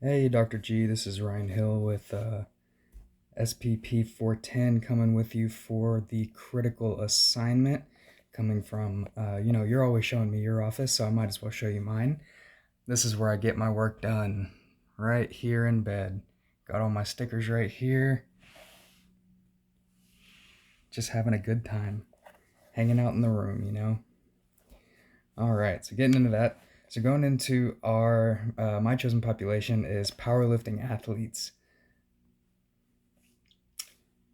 Hey, Dr. G, this is Ryan Hill with SPP410 coming with you for the critical assignment. Coming from, you're always showing me your office, so I might as well show you mine. This is where I get my work done, right here in bed. Got all my stickers right here. Just having a good time, hanging out in the room. All right, so getting into that. So going into my chosen population is powerlifting athletes.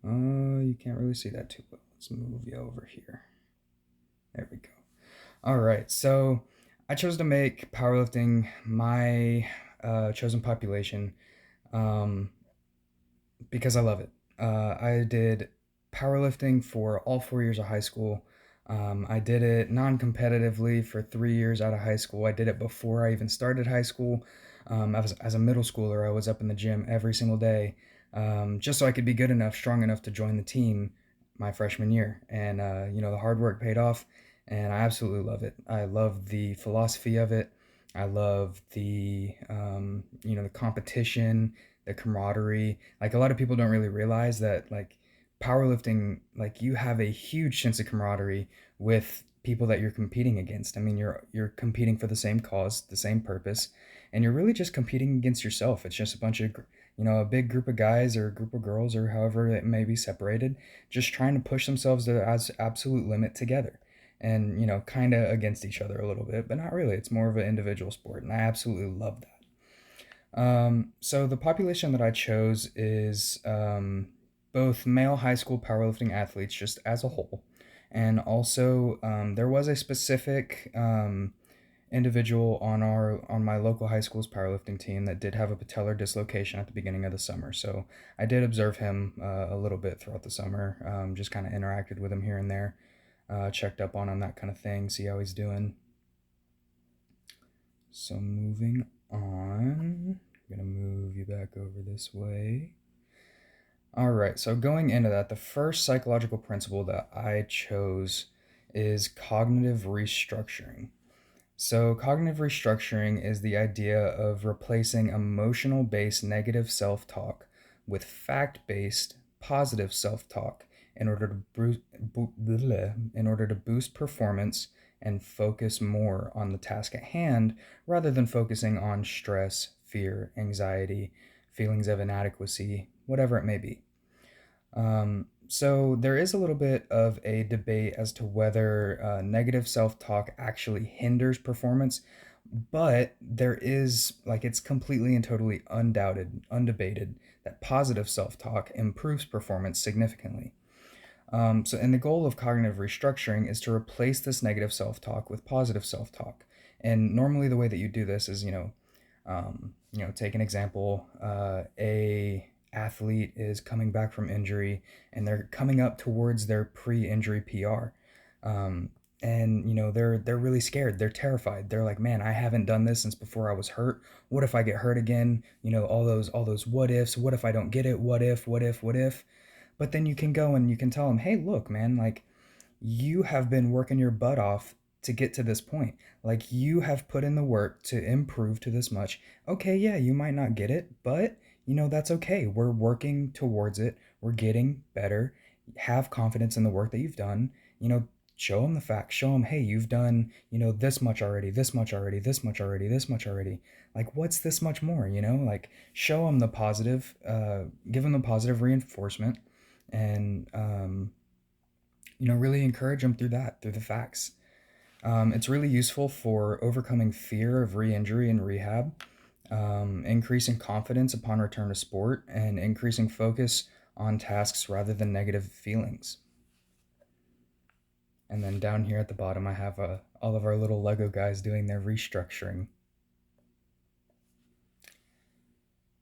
You can't really see that too well. Let's move you over here. There we go. All right, so I chose to make powerlifting my chosen population um, because I love it. I did powerlifting for all 4 years of high school. I did it non-competitively for 3 years out of high school. I did it before I even started high school. As a middle schooler, I was up in the gym every single day, just so I could be good enough, strong enough to join the team my freshman year. And the hard work paid off, and I absolutely love it. I love the philosophy of it. I love the competition, the camaraderie. Like a lot of people don't really realize that like powerlifting, like you have a huge sense of camaraderie with people that you're competing against. I mean, you're competing for the same cause, the same purpose, and you're really just competing against yourself. It's just a bunch of a big group of guys or a group of girls or however it may be separated, just trying to push themselves to their absolute limit together. And kind of against each other a little bit, but not really. It's more of an individual sport, and I absolutely love that. So the population that I chose is both male high school powerlifting athletes, just as a whole, and also there was a specific individual on my local high school's powerlifting team that did have a patellar dislocation at the beginning of the summer. So I did observe him a little bit throughout the summer. Just kind of interacted with him here and there, checked up on him, that kind of thing, see how he's doing. So moving on, I'm gonna move you back over this way. All right, so going into that, the first psychological principle that I chose is cognitive restructuring. So, cognitive restructuring is the idea of replacing emotional based negative self talk with fact based positive self talk in order to boost performance and focus more on the task at hand rather than focusing on stress, fear, anxiety, feelings of inadequacy, whatever it may be. So there is a little bit of a debate as to whether negative self-talk actually hinders performance, but there is like it's completely and totally undebated that positive self-talk improves performance significantly. And the goal of cognitive restructuring is to replace this negative self-talk with positive self-talk. And normally, the way that you do this is, take an example. A athlete is coming back from injury, and they're coming up towards their pre-injury PR. And they're really scared. They're terrified. They're like, man, I haven't done this since before I was hurt. What if I get hurt again? All those what ifs. What if I don't get it? What if? But then you can go and you can tell them, hey, look, man, like you have been working your butt off to get to this point. Like you have put in the work to improve to this much. Okay, yeah, you might not get it, but that's okay. We're working towards it. We're getting better. Have confidence in the work that you've done. Show them the facts. Show them, hey, you've done, this much already, this much already, this much already, this much already. Like, what's this much more? Like, show them the positive, give them the positive reinforcement, and really encourage them through the facts. It's really useful for overcoming fear of re-injury and rehab, increasing confidence upon return to sport, and increasing focus on tasks rather than negative feelings. And then down here at the bottom, I have all of our little Lego guys doing their restructuring.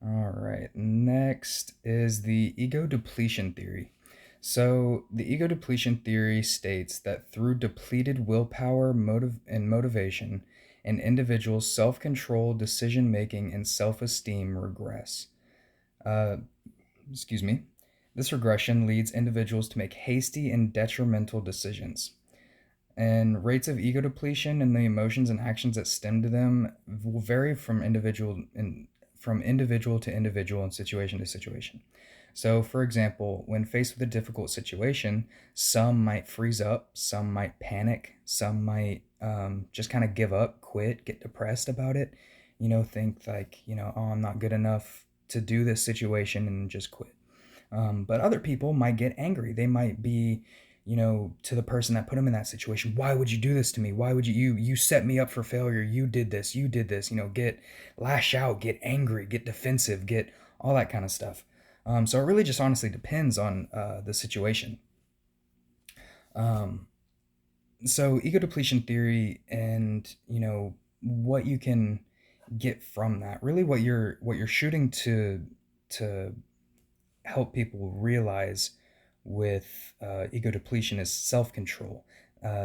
All right, next is the ego depletion theory. So, the ego depletion theory states that through depleted willpower, and motivation, an individual's self control, decision making, and self esteem regress. Uh, excuse me. This regression leads individuals to make hasty and detrimental decisions. And rates of ego depletion and the emotions and actions that stem to them will vary from individual to individual and situation to situation. So, for example, when faced with a difficult situation, some might freeze up, some might panic, some might just kind of give up, quit, get depressed about it, think like, oh, I'm not good enough to do this situation and just quit. But other people might get angry. They might be, to the person that put them in that situation. Why would you do this to me? Why would you set me up for failure? You did this. You did this. Get lash out, get angry, get defensive, get all that kind of stuff. So it really just honestly depends on the situation. Um, so ego depletion theory and what you can get from that. Really, what you're shooting to help people realize with ego depletion is self-control.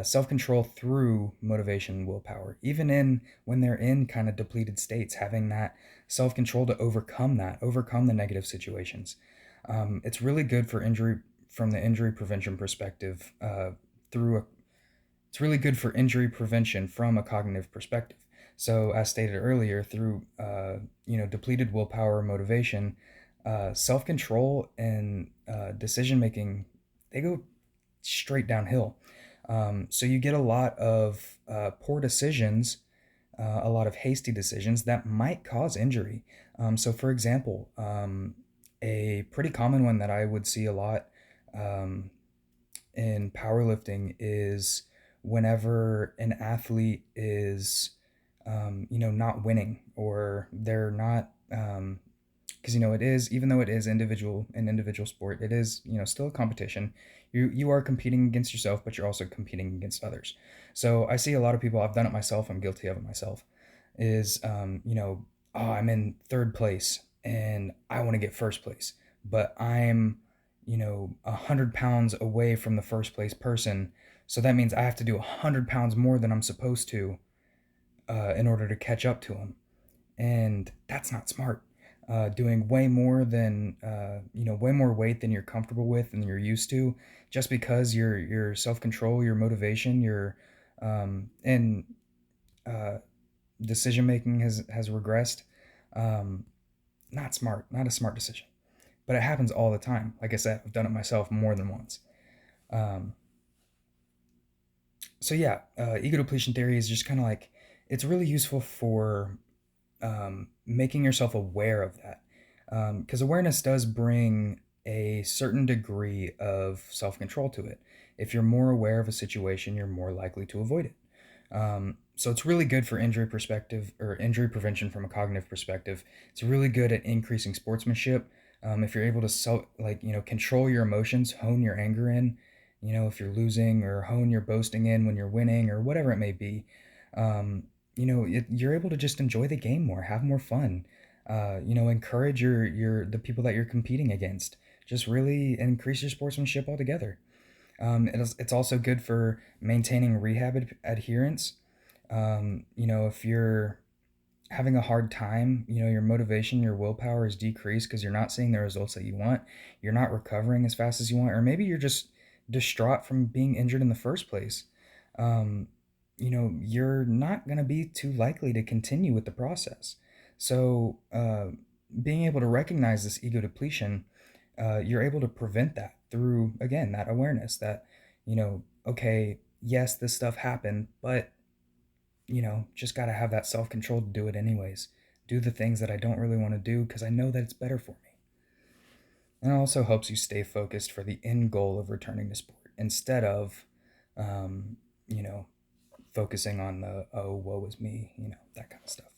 Self-control through motivation and willpower, even in when they're in kind of depleted states, having that self-control to overcome the negative situations. It's really good for injury from the injury prevention perspective. It's really good for injury prevention from a cognitive perspective. So, as stated earlier, through depleted willpower, motivation, self control, and decision making, they go straight downhill. So you get a lot of poor decisions, a lot of hasty decisions that might cause injury. So, for example, a pretty common one that I would see a lot um, in powerlifting is whenever an athlete is, not winning, or they're not, because it is, even though it is an individual sport, it is still a competition. You are competing against yourself, but you're also competing against others. So I see a lot of people. I've done it myself. I'm guilty of it myself. Is oh, I'm in third place and I want to get first place, but I'm 100 pounds away from the first place person. So that means I have to do 100 pounds more than I'm supposed to in order to catch up to him, and that's not smart. Doing way more than way more weight than you're comfortable with and you're used to, just because your self control, your motivation, your and uh, decision making has regressed. Um, Not smart, not a smart decision. But it happens all the time. Like I said, I've done it myself more than once. Um, so yeah, ego depletion theory is just kind of like, it's really useful for making yourself aware of that. Because awareness does bring a certain degree of self control to it. If you're more aware of a situation, you're more likely to avoid it. So it's really good for injury perspective or injury prevention from a cognitive perspective. It's really good at increasing sportsmanship. If you're able to control your emotions, hone your anger in, if you're losing, or hone your boasting in when you're winning, or whatever it may be. Um, you're able to just enjoy the game more, have more fun. Encourage the people that you're competing against. Just really increase your sportsmanship altogether. It's also good for maintaining rehab adherence. If you're having a hard time, your motivation, your willpower is decreased because you're not seeing the results that you want. You're not recovering as fast as you want, or maybe you're just distraught from being injured in the first place. Um, you're not going to be too likely to continue with the process. So, being able to recognize this ego depletion, you're able to prevent that through, again, that awareness that, okay, yes, this stuff happened, but, just got to have that self control to do it anyways. Do the things that I don't really want to do because I know that it's better for me. And it also helps you stay focused for the end goal of returning to sport instead of, um, you know, focusing on the, oh, woe is me, that kind of stuff.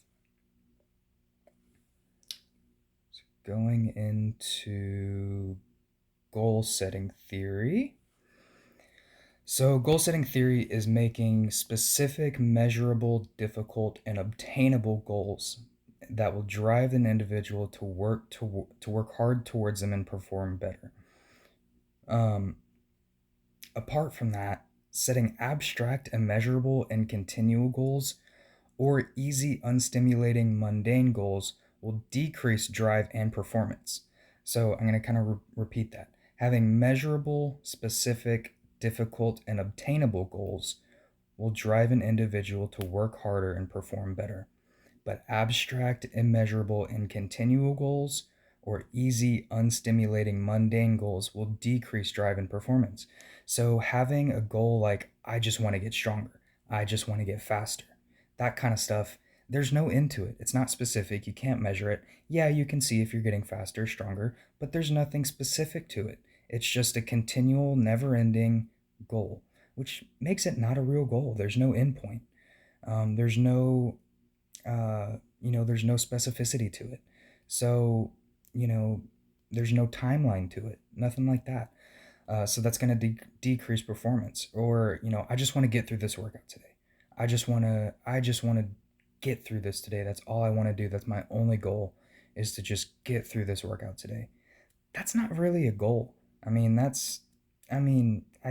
So going into goal setting theory. So, goal setting theory is making specific, measurable, difficult, and obtainable goals that will drive an individual to work hard towards them and perform better. Um, Apart from that, setting abstract, immeasurable, and continual goals, or easy, unstimulating, mundane goals will decrease drive and performance. So I'm going to kind of repeat that. Having measurable, specific, difficult, and obtainable goals will drive an individual to work harder and perform better. but abstract, immeasurable, and continual goals, or easy, unstimulating, mundane goals will decrease drive and performance. So, having a goal like, I just want to get stronger, I just want to get faster, that kind of stuff, there's no end to it. It's not specific. You can't measure it. Yeah, you can see if you're getting faster, stronger, but there's nothing specific to it. It's just a continual, never ending goal, which makes it not a real goal. There's no end point. There's no there's no specificity to it. So, you know, there's no timeline to it, nothing like that. So that's going to decrease performance. Or, I just want to get through this workout today. I just want to get through this today. That's all I want to do. That's my only goal, is to just get through this workout today. That's not really a goal. I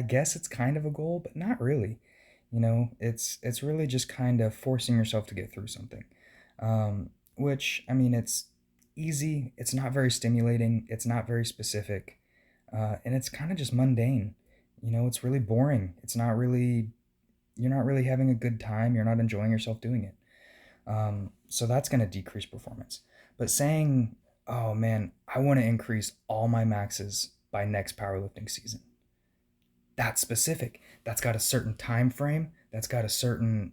guess it's kind of a goal, but not really. It's really just kind of forcing yourself to get through something. Which, it's easy. It's not very stimulating. It's not very specific. And it's kind of just mundane. It's really boring. You're not really having a good time. You're not enjoying yourself doing it. So that's going to decrease performance. But saying, oh man, I want to increase all my maxes by next powerlifting season, that's specific. That's got a certain time frame. That's got a certain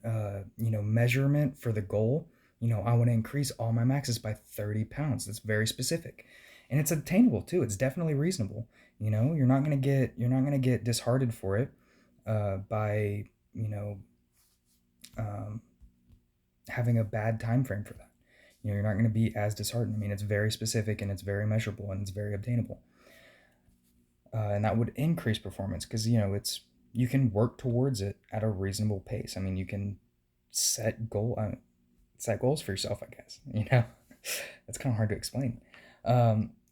measurement for the goal. I want to increase all my maxes by 30 pounds. That's very specific, and it's attainable too. It's definitely reasonable. You're not gonna get disheartened for it by um, having a bad time frame for that. You're not going to be as disheartened. It's very specific and it's very measurable and it's very obtainable. And that would increase performance because you can work towards it at a reasonable pace. You can set set goals for yourself, I guess. That's kind of hard to explain.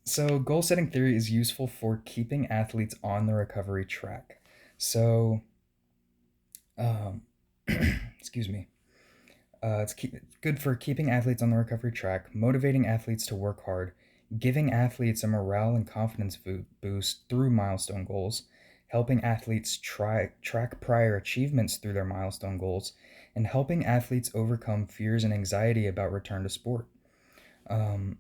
So goal setting theory is useful for keeping athletes on the recovery track. So, um, excuse me. It's good for keeping athletes on the recovery track, motivating athletes to work hard, giving athletes a morale and confidence boost through milestone goals, helping athletes track prior achievements through their milestone goals, and helping athletes overcome fears and anxiety about return to sport. Um,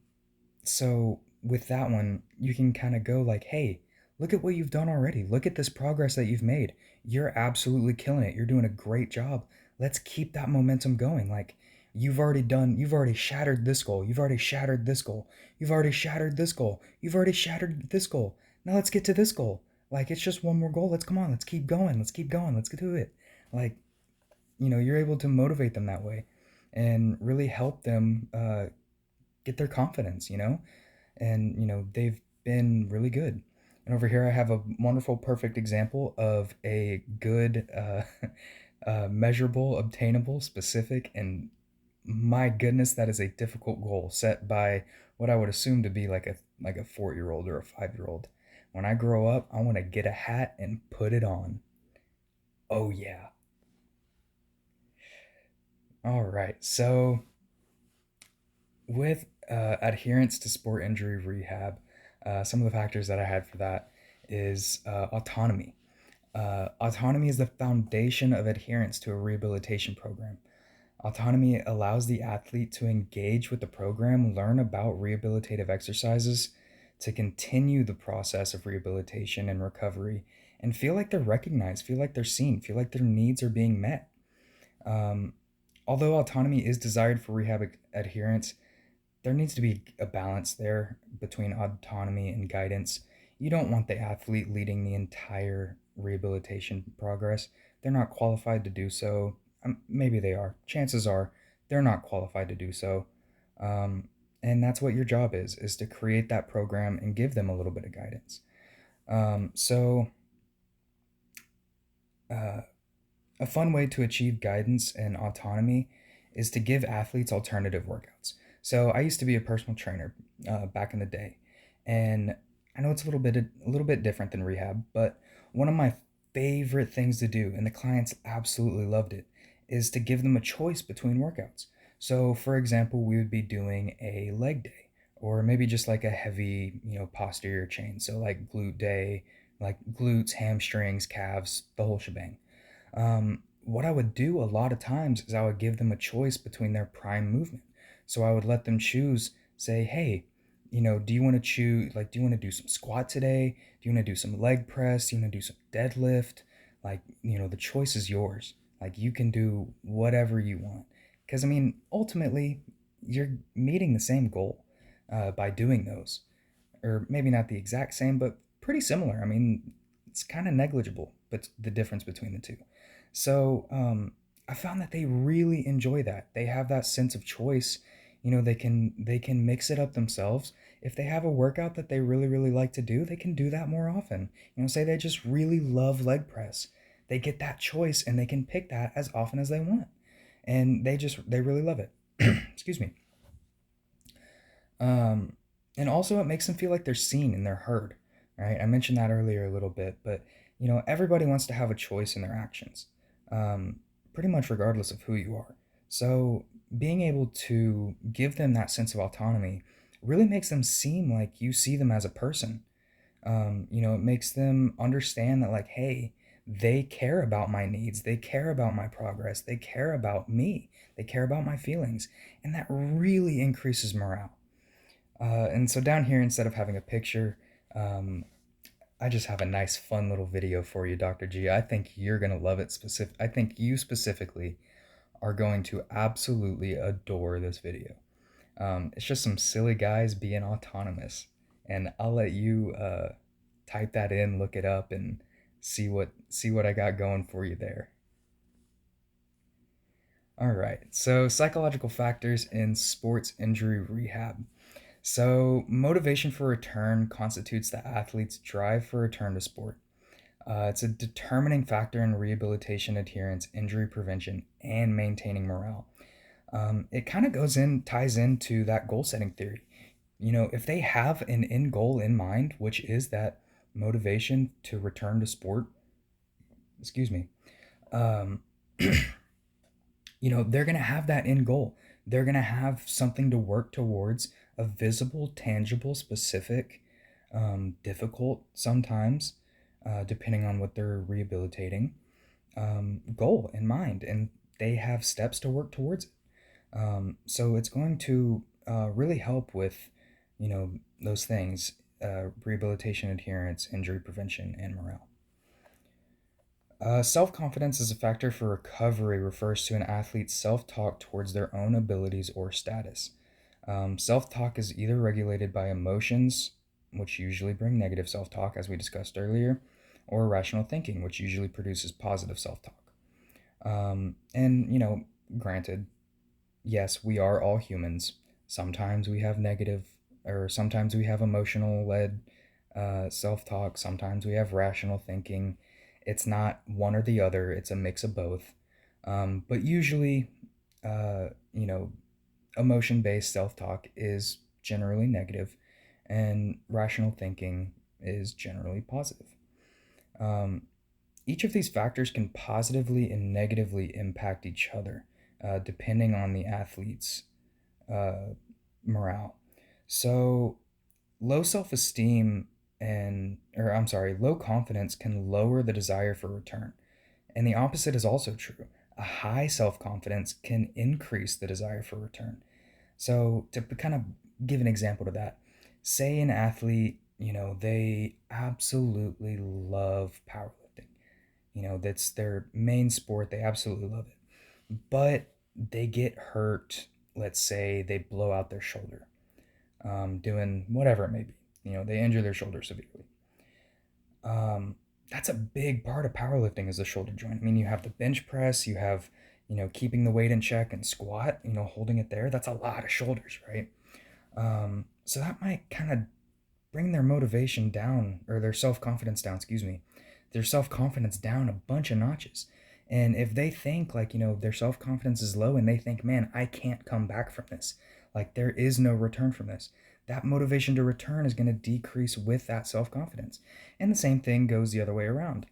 so with that one, you can kind of go like, hey, look at what you've done already. Look at this progress that you've made. You're absolutely killing it. You're doing a great job. Let's keep that momentum going. Like, you've already shattered this goal. You've already shattered this goal. You've already shattered this goal. You've already shattered this goal. Now let's get to this goal. Like, it's just one more goal. Let's come on. Let's keep going. Let's keep going. Let's get to it. Like, you're able to motivate them that way and really help them get their confidence, and they've been really good. And over here I have a wonderful, perfect example of a good measurable, obtainable, specific, and my goodness, that is a difficult goal set by what I would assume to be like a 4-year old or a 5-year old. When I grow up, I want to get a hat and put it on. Oh yeah. All right. So with adherence to sport injury rehab, some of the factors that I had for that is autonomy. Autonomy is the foundation of adherence to a rehabilitation program. Autonomy allows the athlete to engage with the program, learn about rehabilitative exercises, to continue the process of rehabilitation and recovery, and feel like they're recognized, feel like they're seen, feel like their needs are being met. Um, Although autonomy is desired for rehab adherence, there needs to be a balance there between autonomy and guidance. You don't want the athlete leading the entire rehabilitation progress. They're not qualified to do so. Maybe they are. Chances are they're not qualified to do so. Um, and that's what your job is to create that program and give them a little bit of guidance. So uh, a fun way to achieve guidance and autonomy is to give athletes alternative workouts. So I used to be a personal trainer back in the day, and I know it's a little bit different than rehab, but one of my favorite things to do, and the clients absolutely loved it, is to give them a choice between workouts. So, for example, we would be doing a leg day, or maybe just like a heavy, posterior chain. So like glute day, like glutes, hamstrings, calves, the whole shebang. What I would do a lot of times is I would give them a choice between their prime movement. So I would let them choose, say, hey, do you want to choose, like, do you want to do some squat today? Do you want to do some leg press? Do you want to do some deadlift? Like, the choice is yours. Like, you can do whatever you want. Because, I mean, ultimately, you're meeting the same goal by doing those. Or maybe not the exact same, but pretty similar. I mean, it's kind of negligible, but the difference between the two. So I found that they really enjoy that. They have that sense of choice. They can mix it up themselves. If they have a workout that they really really like to do, they can do that more often. Say they just really love leg press. They get that choice and they can pick that as often as they want, and they really love it. Excuse me. Um, and also, it makes them feel like they're seen and they're heard, right? I mentioned that earlier a little bit, but everybody wants to have a choice in their actions, um, pretty much regardless of who you are. So, being able to give them that sense of autonomy really makes them seem like you see them as a person. It makes them understand that, like, hey, they care about my needs, they care about my progress, they care about me, they care about my feelings, and that really increases morale. And so down here, instead of having a picture, um, I just have a nice, fun little video for you, Dr. G. I think you're gonna love it. I think you specifically are going to absolutely adore this video. It's just some silly guys being autonomous, and I'll let you type that in, look it up, and see what I got going for you there. All right. So psychological factors in sports injury rehab. So, motivation for return constitutes the athlete's drive for return to sport. It's a determining factor in rehabilitation, adherence, injury prevention, and maintaining morale. It kind of ties into that goal setting theory. If they have an end goal in mind, which is that motivation to return to sport, excuse me, um, they're going to have that end goal. They're going to have something to work towards, a visible, tangible, specific, difficult sometimes, depending on what they're rehabilitating, goal in mind. And they have steps to work towards it. So it's going to really help with, those things, rehabilitation, adherence, injury prevention, and morale. Self confidence as a factor for recovery refers to an athlete's self talk towards their own abilities or status. Self talk is either regulated by emotions, which usually bring negative self talk, as we discussed earlier, or rational thinking, which usually produces positive self talk. And, granted, yes, we are all humans. Sometimes we have negative, or sometimes we have emotional led self talk, sometimes we have rational thinking. It's not one or the other, it's a mix of both. But usually, uh, you know, emotion based self talk is generally negative, and rational thinking is generally positive. Um, each of these factors can positively and negatively impact each other, depending on the athlete's uh, morale. So, low self esteem or I'm sorry, low confidence can lower the desire for return. And the opposite is also true. A high self confidence can increase the desire for return. So, to kind of give an example to that, say an athlete, they absolutely love powerlifting. That's their main sport. They absolutely love it. But they get hurt. Let's say they blow out their shoulder, doing whatever it may be. They injure their shoulder severely. That's a big part of powerlifting is the shoulder joint. I mean, you have the bench press, you have, keeping the weight in check and squat, holding it there. That's a lot of shoulders, right? So that might kind of bring their motivation down, or their self confidence down, excuse me, their self confidence down a bunch of notches. And if they think, like, their self confidence is low and they think, man, I can't come back from this, like, there is no return from this, that motivation to return is going to decrease with that self confidence. And the same thing goes the other way around.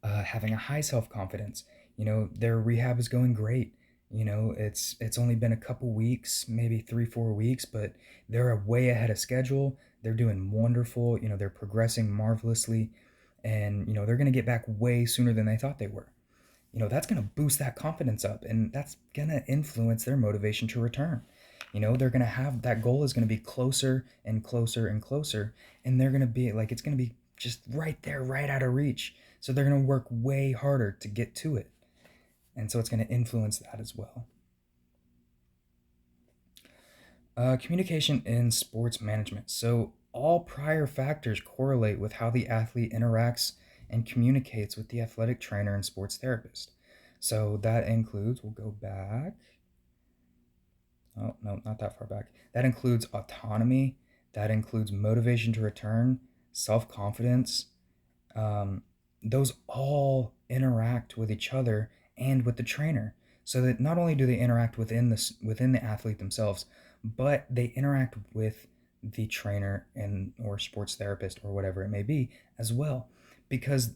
Having a high self confidence, their rehab is going great. It's only been a couple weeks, maybe 3 4 weeks, but they're way ahead of schedule. They're doing wonderful. They're progressing marvelously, and they're going to get back way sooner than they thought they were. that's going to boost that confidence up, and that's going to influence their motivation to return. They're going to have that goal is going to be closer and closer and closer, and they're going to be like, it's going to be just right there, right out of reach. So they're going to work way harder to get to it. And so it's going to influence that as well. Communication in sports management. So all prior factors correlate with how the athlete interacts and communicates with the athletic trainer and sports therapist. So that includes, we'll go back. Oh, no, not that far back. That includes autonomy, that includes motivation to return, self confidence. Um, those all interact with each other and with the trainer. So that not only do they interact within the athlete themselves, but they interact with the trainer and or sports therapist or whatever it may be as well, because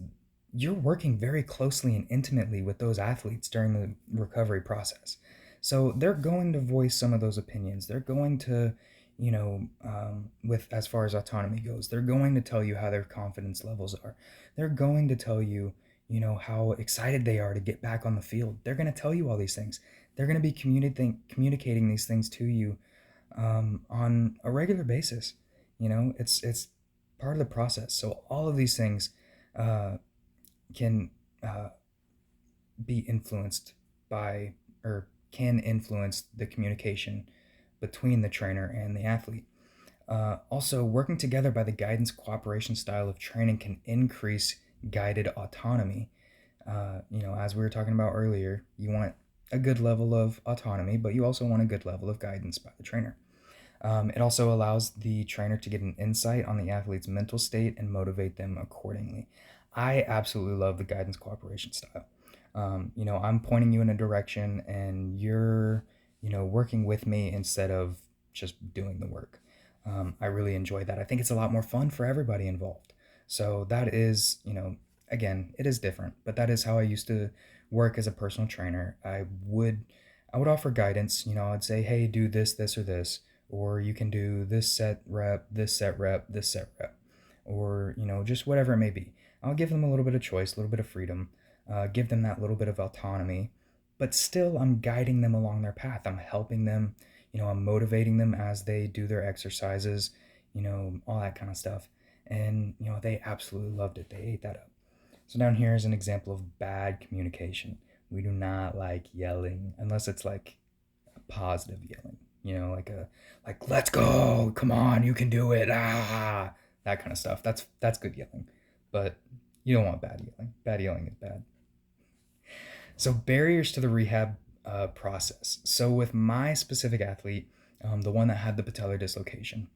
you're working very closely and intimately with those athletes during the recovery process. So they're going to voice some of those opinions. They're going to, with as far as autonomy goes, they're going to tell you how their confidence levels are. They're going to tell you, how excited they are to get back on the field. They're going to tell you all these things. They're going to be communicating these things to you on a regular basis. It's part of the process. So all of these things uh, can uh, be influenced by, or can influence the communication between the trainer and the athlete. Also, working together by the guidance cooperation style of training can increase guided autonomy. As we were talking about earlier, you want a good level of autonomy, but you also want a good level of guidance by the trainer. It also allows the trainer to get an insight on the athlete's mental state and motivate them accordingly. I absolutely love the guidance cooperation style. I'm pointing you in a direction and you're, working with me instead of just doing the work. I really enjoy that. I think it's a lot more fun for everybody involved. So that is, again, it is different, but that is how I used to work as a personal trainer. I would offer guidance. I'd say, hey, do this, this, or this, or you can do this set rep, this set rep, this set rep, or just whatever it may be. I'll give them a little bit of choice, a little bit of freedom, give them that little bit of autonomy, but still I'm guiding them along their path. I'm helping them, I'm motivating them as they do their exercises, all that kind of stuff. And they absolutely loved it. They ate that up. So down here is an example of bad communication. We do not like yelling unless it's like a positive yelling, like let's go, come on, you can do it, that kind of stuff. That's good yelling, but you don't want bad yelling. Bad yelling is bad. So barriers to the rehab process. So with my specific athlete, the one that had the patellar dislocation,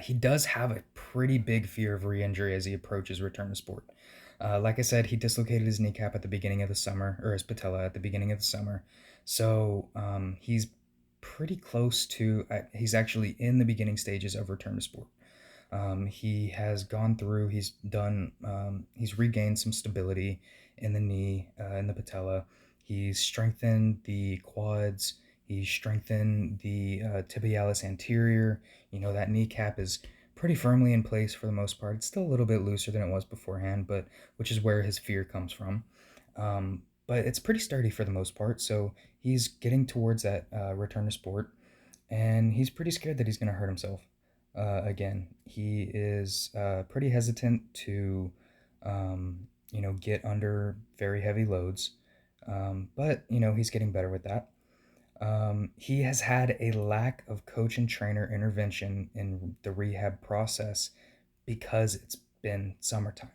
he does have a pretty big fear of re-injury as he approaches return to sport. Like I said, he dislocated his kneecap at the beginning of the summer, or his patella at the beginning of the summer. So he's pretty close to, he's actually in the beginning stages of return to sport. He has gone through, he's regained some stability in the knee, in the patella. He's strengthened the quads. He's strengthened the tibialis anterior. That kneecap is pretty firmly in place for the most part. It's still a little bit looser than it was beforehand, but which is where his fear comes from. But it's pretty sturdy for the most part. So he's getting towards that return to sport, and he's pretty scared that he's going to hurt himself. Again, he is pretty hesitant to, get under very heavy loads, but he's getting better with that. He has had a lack of coach and trainer intervention in the rehab process because it's been summertime.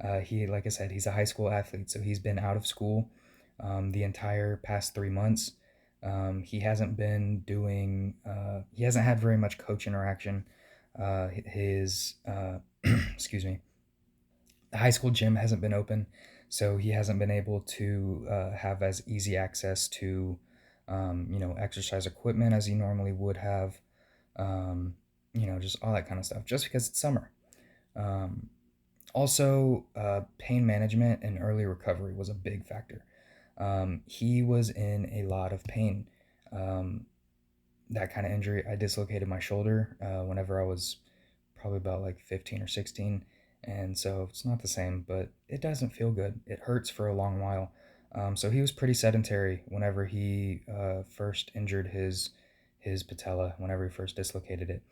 Like I said, he's a high school athlete, so he's been out of school the entire past 3 months. He hasn't had very much coach interaction. His, excuse me, the high school gym hasn't been open, so he hasn't been able to have as easy access to, exercise equipment as he normally would have. Um, just all that kind of stuff, just because it's summer. Um, Also, pain management and early recovery was a big factor. He was in a lot of pain. Um, that kind of injury, I dislocated my shoulder whenever I was probably about like 15 or 16. and so it's not the same, but it doesn't feel good. It hurts for a long while. So he was pretty sedentary whenever he first injured his patella, whenever he first dislocated it.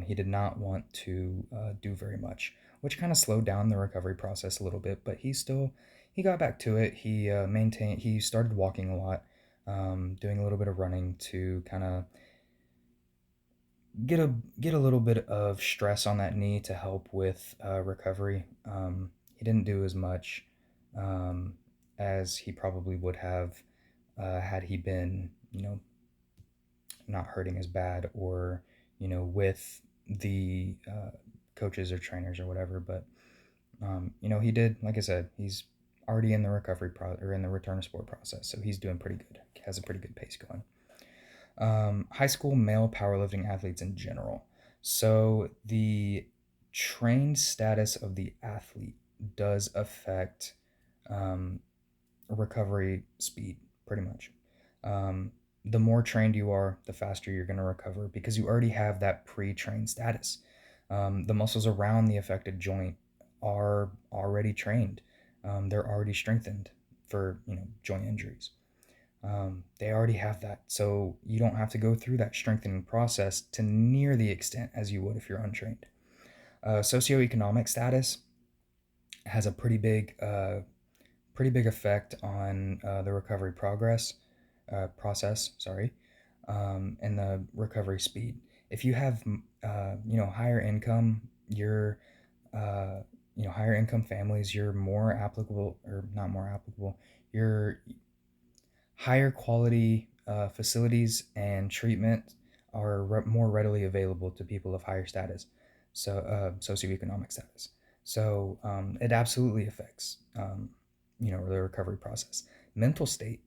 He did not want to do very much, which kind of slowed down the recovery process a little bit. But he got back to it. He started walking a lot, doing a little bit of running to kind of get a little bit of stress on that knee to help with recovery. He didn't do as much um, as he probably would have had he been, not hurting as bad, or with the coaches or trainers or whatever. But he did, like I said, he's already in the or in the return to sport process, so he's doing pretty good. He has a pretty good pace going. High school male powerlifting athletes in general. So the trained status of the athlete does affect um, recovery speed, pretty much. Um, the more trained you are, the faster you're going to recover because you already have that pre-trained status. The muscles around the affected joint are already trained. They're already strengthened for joint injuries. They already have that, so you don't have to go through that strengthening process to near the extent as you would if you're untrained. Socioeconomic status has a pretty big effect on the recovery process. Sorry, and the recovery speed. If you have higher income, uh, higher income families, you're more applicable, or not more applicable. You're higher quality facilities and treatment are more readily available to people of higher status, so socioeconomic status. So it absolutely affects the recovery process. Mental state.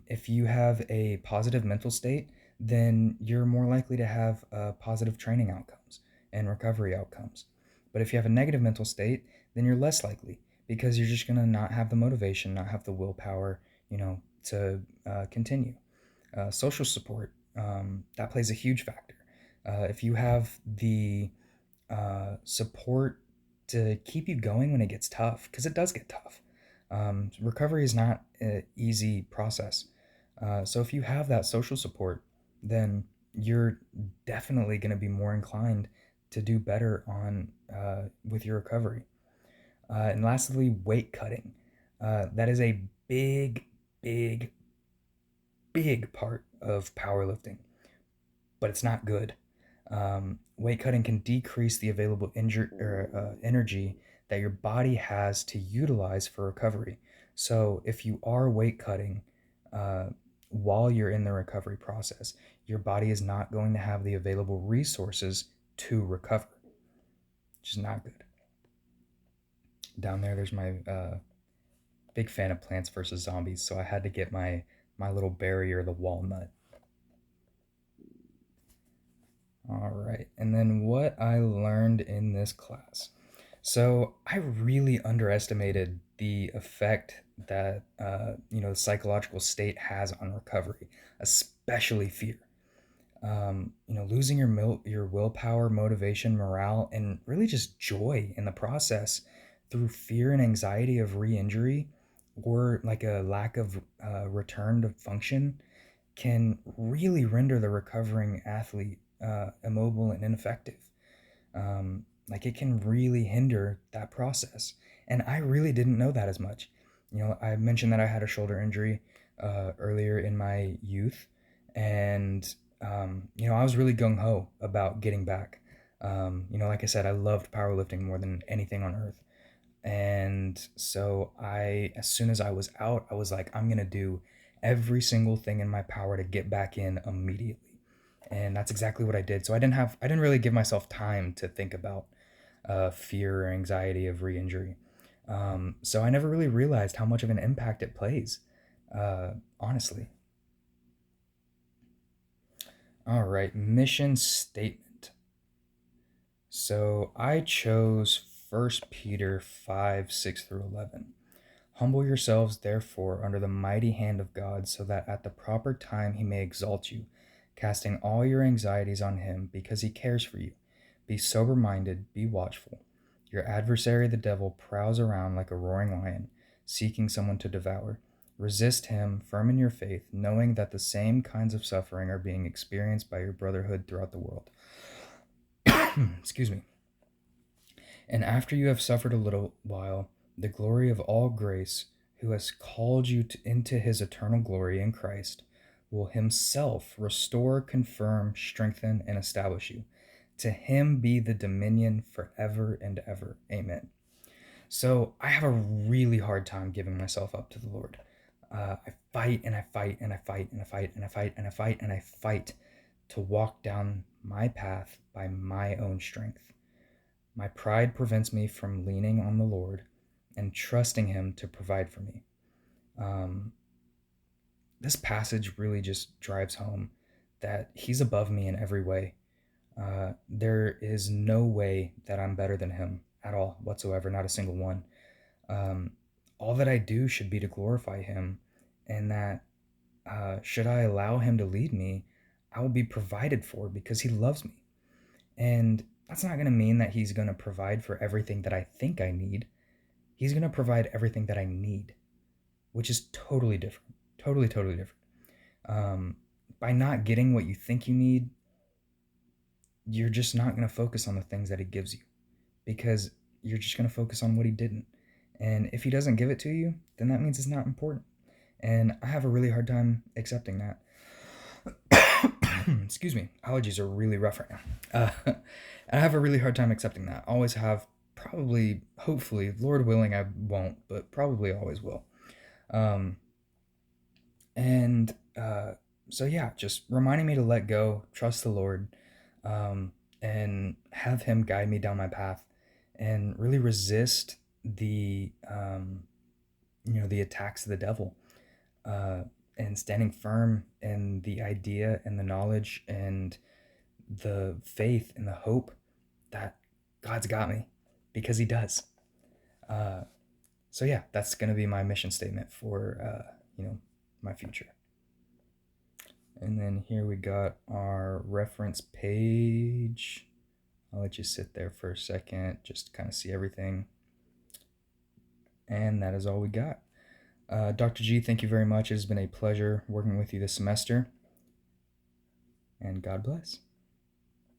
If you have a positive mental state, then you're more likely to have positive training outcomes and recovery outcomes. But if you have a negative mental state, then you're less likely because you're just gonna not have the motivation, not have the willpower, to continue. Social support, that plays a huge factor. If you have the support to keep you going when it gets tough, because it does get tough. Recovery is not an easy process. So if you have that social support, then you're definitely going to be more inclined to do better on with your recovery. And lastly, weight cutting. That is a big, big, big part of powerlifting, but it's not good. Weight cutting can decrease the available energy that your body has to utilize for recovery. So if you are weight cutting uh, while you're in the recovery process, your body is not going to have the available resources to recover, which is not good. Down there's my big fan of Plants vs Zombies, so I had to get my little barrier, the walnut. All right, and then what I learned in this class. So I really underestimated the effect that the psychological state has on recovery, especially fear. Losing your willpower, motivation, morale, and really just joy in the process through fear and anxiety of re-injury, or like a lack of return to function, can really render the recovering athlete immobile and ineffective. Like it can really hinder that process. And I really didn't know that as much. I mentioned that I had a shoulder injury earlier in my youth, and I was really gung ho about getting back. Like I said, I loved powerlifting more than anything on earth. And so as soon as I was out, I was like, I'm gonna do every single thing in my power to get back in immediately. And that's exactly what I did. So I didn't really give myself time to think about fear or anxiety of re-injury. So I never really realized how much of an impact it plays, honestly. All right, mission statement. So I chose 1 Peter 5, 6 through 11. Humble yourselves, therefore, under the mighty hand of God, so that at the proper time he may exalt you, casting all your anxieties on him, because he cares for you. Be sober minded, be watchful. Your adversary, the devil, prowls around like a roaring lion, seeking someone to devour. Resist him, firm in your faith, knowing that the same kinds of suffering are being experienced by your brotherhood throughout the world. Excuse me. And after you have suffered a little while, the glory of all grace, who has called you into his eternal glory in Christ, will himself restore, confirm, strengthen, and establish you. To him be the dominion forever and ever. Amen. So I have a really hard time giving myself up to the Lord. I fight and I fight and I fight and I fight and I fight and I fight and I fight to walk down my path by my own strength. My pride prevents me from leaning on the Lord and trusting him to provide for me. Um, this passage really just drives home that he's above me in every way. There is no way that I'm better than him at all, whatsoever, not a single one. Um, all that I do should be to glorify him, and that should I allow him to lead me, I will be provided for because he loves me. And that's not going to mean that he's going to provide for everything that I think I need. He's going to provide everything that I need, which is totally different. Totally, totally different. By not getting what you think you need, you're just not going to focus on the things that he gives you because you're just going to focus on what he didn't. And if he doesn't give it to you, then that means it's not important. And I have a really hard time accepting that. Excuse me, allergies are really rough right now. I have a really hard time accepting that. Always have, probably, hopefully, Lord willing, I won't, but probably always will. Um, and so, yeah, just reminding me to let go, trust the Lord, and have Him guide me down my path, and really resist the attacks of the devil, uh, and standing firm in the idea and the knowledge and the faith and the hope that God's got me, because He does. Uh, so yeah, that's gonna be my mission statement for my future. And then here we got our reference page. I'll let you sit there for a second, just to kind of see everything. And that is all we got. Dr. G, thank you very much. It has been a pleasure working with you this semester. And God bless.